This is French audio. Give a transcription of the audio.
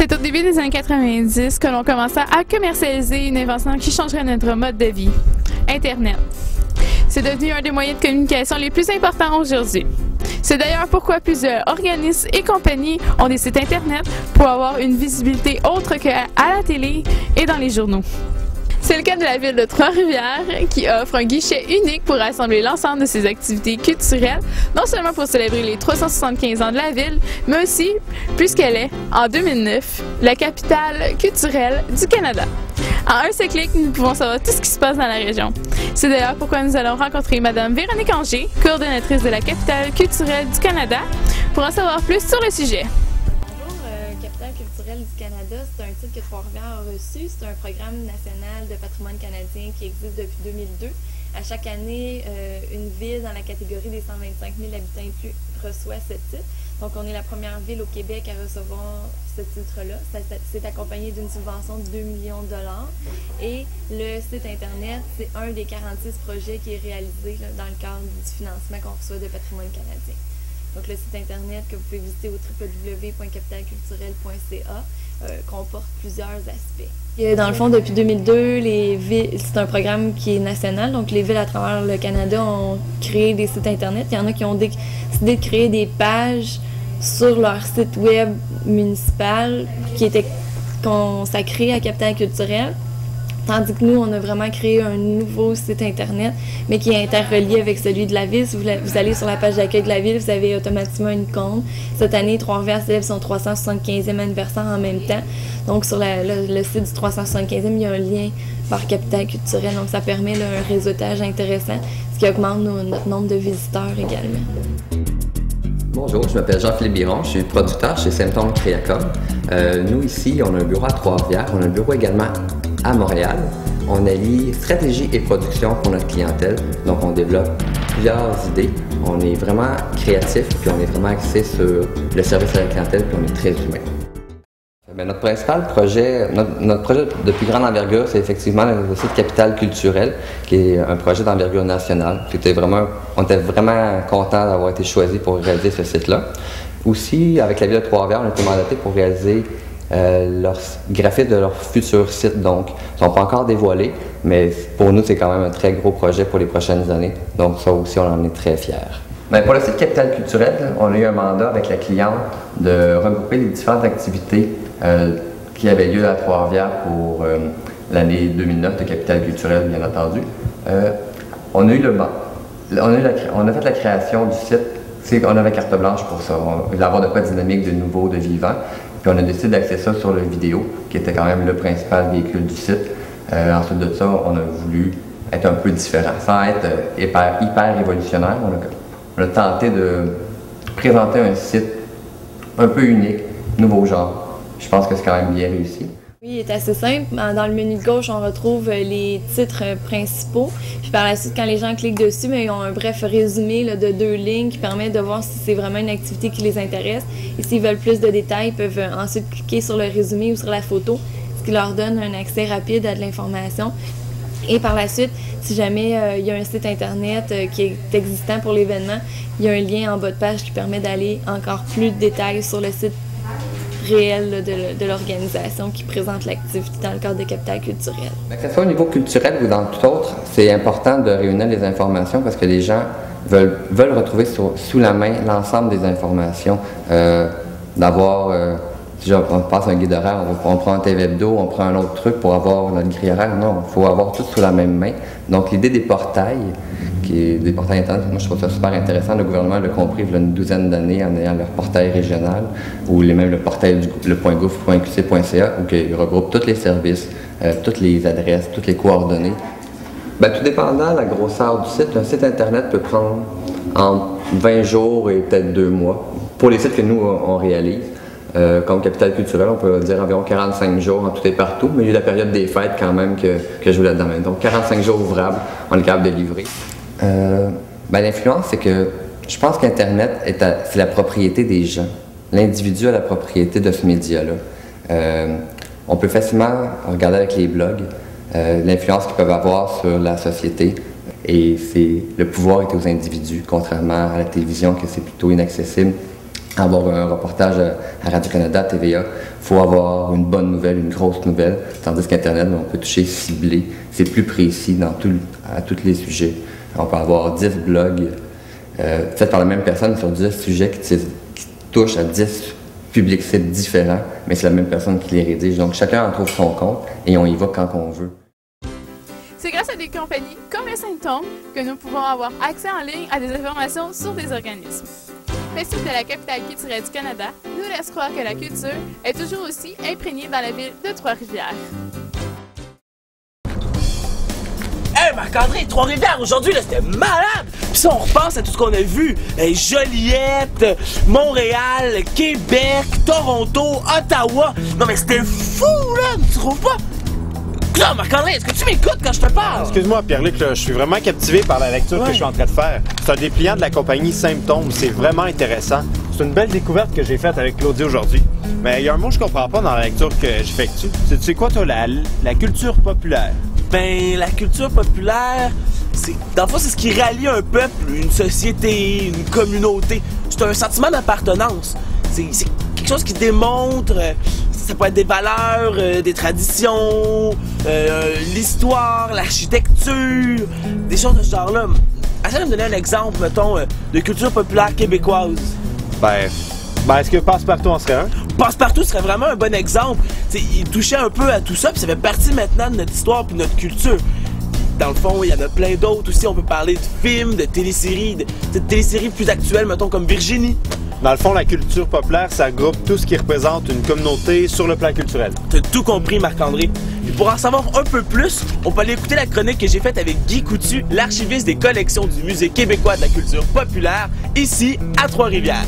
C'est au début des années 90 que l'on commença à commercialiser une invention qui changerait notre mode de vie, Internet. C'est devenu un des moyens de communication les plus importants aujourd'hui. C'est d'ailleurs pourquoi plusieurs organismes et compagnies ont des sites Internet pour avoir une visibilité autre qu'à la télé et dans les journaux. C'est le cas de la ville de Trois-Rivières qui offre un guichet unique pour rassembler l'ensemble de ses activités culturelles, non seulement pour célébrer les 375 ans de la ville, mais aussi puisqu'elle est, en 2009, la capitale culturelle du Canada. En un seul clic, nous pouvons savoir tout ce qui se passe dans la région. C'est d'ailleurs pourquoi nous allons rencontrer Mme Véronique Anger, coordonnatrice de la capitale culturelle du Canada, pour en savoir plus sur le sujet. Capitale culturelle du Canada, c'est un titre que Trois-Rivières a reçu. C'est un programme national de patrimoine canadien qui existe depuis 2002. À chaque année, une ville dans la catégorie des 125 000 habitants et plus reçoit ce titre. Donc, on est la première ville au Québec à recevoir ce titre-là. C'est accompagné d'une subvention de 2 millions de dollars. Et le site Internet, c'est un des 46 projets qui est réalisé là, dans le cadre du financement qu'on reçoit de patrimoine canadien. Donc, le site Internet que vous pouvez visiter au www.capitalculturelle.ca comporte plusieurs aspects. Et dans le fond, depuis 2002, c'est un programme qui est national. Donc, les villes à travers le Canada ont créé des sites Internet. Il y en a qui ont décidé de créer des pages sur leur site web municipal qui était consacré à Capitale culturelle. Tandis que nous, on a vraiment créé un nouveau site Internet, mais qui est interrelié avec celui de la ville. Si vous allez sur la page d'accueil de la ville, vous avez automatiquement une icône. Cette année, Trois-Rivières célèbre son 375e anniversaire en même temps. Donc, sur le site du 375e, il y a un lien vers Capitale culturelle. Donc, ça permet là, un réseautage intéressant, ce qui augmente notre nombre de visiteurs également. Bonjour, je m'appelle Jean-Philippe Biron, je suis producteur chez Symptômes Créacom. Nous, ici, on a un bureau à Trois-Rivières, on a un bureau également à Montréal. On allie stratégie et production pour notre clientèle, donc on développe plusieurs idées. On est vraiment créatif, puis on est vraiment axé sur le service à la clientèle, puis on est très humain. Bien, notre principal projet, notre projet de plus grande envergure, c'est effectivement le site Capitale culturelle, qui est un projet d'envergure nationale. On était vraiment contents d'avoir été choisis pour réaliser ce site-là. Aussi, avec la ville de Trois-Rivières, on a été mandatés pour réaliser leur graphisme de leur futur site. Donc, ils ne sont pas encore dévoilés, mais pour nous, c'est quand même un très gros projet pour les prochaines années. Donc, ça aussi, on en est très fiers. Bien, pour le site Capitale culturelle, on a eu un mandat avec la cliente de regrouper les différentes activités qui avaient lieu à Trois-Rivières pour l'année 2009 de Capitale culturelle, bien entendu. On a fait la création du site. On avait carte blanche pour ça. On voulait avoir de quoi dynamique, de nouveau, de vivant. Puis on a décidé d'axer ça sur le vidéo, qui était quand même le principal véhicule du site. Ensuite de ça, on a voulu être un peu différent, sans être hyper révolutionnaire. On a tenté de présenter un site un peu unique, nouveau genre. Je pense que c'est quand même bien réussi. Oui, il est assez simple. Dans le menu de gauche, on retrouve les titres principaux. Puis par la suite, quand les gens cliquent dessus, ils ont un bref résumé là, de 2 lignes qui permet de voir si c'est vraiment une activité qui les intéresse. Et s'ils veulent plus de détails, ils peuvent ensuite cliquer sur le résumé ou sur la photo, ce qui leur donne un accès rapide à de l'information. Et par la suite, si jamais il y a un site Internet qui est existant pour l'événement, il y a un lien en bas de page qui permet d'aller encore plus de détails sur le site réel de l'organisation qui présente l'activité dans le cadre de Capitale culturelle. Que ce soit au niveau culturel ou dans tout autre, c'est important de réunir les informations parce que les gens veulent retrouver sous la main l'ensemble des informations. D'avoir, si on passe un guide horaire, on prend un TV Hebdo, on prend un autre truc pour avoir notre grille horaire. Non, il faut avoir tout sous la même main. Donc l'idée des portails, des portails Internet, moi je trouve ça super intéressant. Le gouvernement l'a compris il y a une douzaine d'années en ayant leur portail régional ou même le portail le .gouv.qc.ca où il regroupe tous les services, toutes les adresses, toutes les coordonnées. Bien, tout dépendant de la grosseur du site, un site Internet peut prendre entre 20 jours et peut-être 2 mois pour les sites que nous on réalise. Comme Capitale culturelle, on peut dire environ 45 jours en tout et partout, mais il y a la période des fêtes quand même que je vous là-dedans. Donc 45 jours ouvrables, on est capable de livrer. L'influence, c'est que je pense qu'Internet, c'est la propriété des gens. L'individu a la propriété de ce média-là. On peut facilement regarder avec les blogs l'influence qu'ils peuvent avoir sur la société. Et le pouvoir est aux individus, contrairement à la télévision, que c'est plutôt inaccessible avoir un reportage à Radio-Canada, TVA, il faut avoir une bonne nouvelle, une grosse nouvelle, tandis qu'Internet, on peut toucher ciblé, c'est plus précis à tous les sujets. On peut avoir 10 blogs faits par la même personne sur 10 sujets qui touchent à 10 publics sites différents, mais c'est la même personne qui les rédige. Donc chacun en trouve son compte et on y va quand on veut. C'est grâce à des compagnies comme les Symptômes que nous pouvons avoir accès en ligne à des informations sur des organismes. Le site de la capitale culturelle du Canada nous laisse croire que la culture est toujours aussi imprégnée dans la ville de Trois-Rivières. Hey Marc-André, Trois-Rivières aujourd'hui, c'était malade! Puis ça, on repense à tout ce qu'on a vu. Joliette, Montréal, Québec, Toronto, Ottawa. Non mais c'était fou là, tu trouves pas? Non, Marc-André, est-ce que tu m'écoutes quand je te parle? Excuse-moi, Pierre-Luc, je suis vraiment captivé par la lecture que je suis en train de faire. C'est un dépliant de la compagnie Symptômes, c'est vraiment intéressant. C'est une belle découverte que j'ai faite avec Claudie aujourd'hui. Mais il y a un mot que je comprends pas dans la lecture que j'effectue. Tu sais quoi, toi, la culture populaire? Ben, la culture populaire, dans le fond, c'est ce qui rallie un peuple, une société, une communauté. C'est un sentiment d'appartenance. C'est quelque chose qui démontre... Ça peut être des valeurs, des traditions, l'histoire, l'architecture, des choses de ce genre-là. Essaye de me donner un exemple, mettons, de culture populaire québécoise. Ben, est-ce que Passe-Partout en serait un? Passe-Partout serait vraiment un bon exemple. T'sais, il touchait un peu à tout ça, puis ça fait partie maintenant de notre histoire puis de notre culture. Dans le fond, il y en a plein d'autres aussi. On peut parler de films, de téléséries, de téléséries plus actuelles, mettons, comme Virginie. Dans le fond, la culture populaire, ça groupe tout ce qui représente une communauté sur le plan culturel. T'as tout compris, Marc-André. Et pour en savoir un peu plus, on peut aller écouter la chronique que j'ai faite avec Guy Coutu, l'archiviste des collections du Musée québécois de la culture populaire, ici à Trois-Rivières.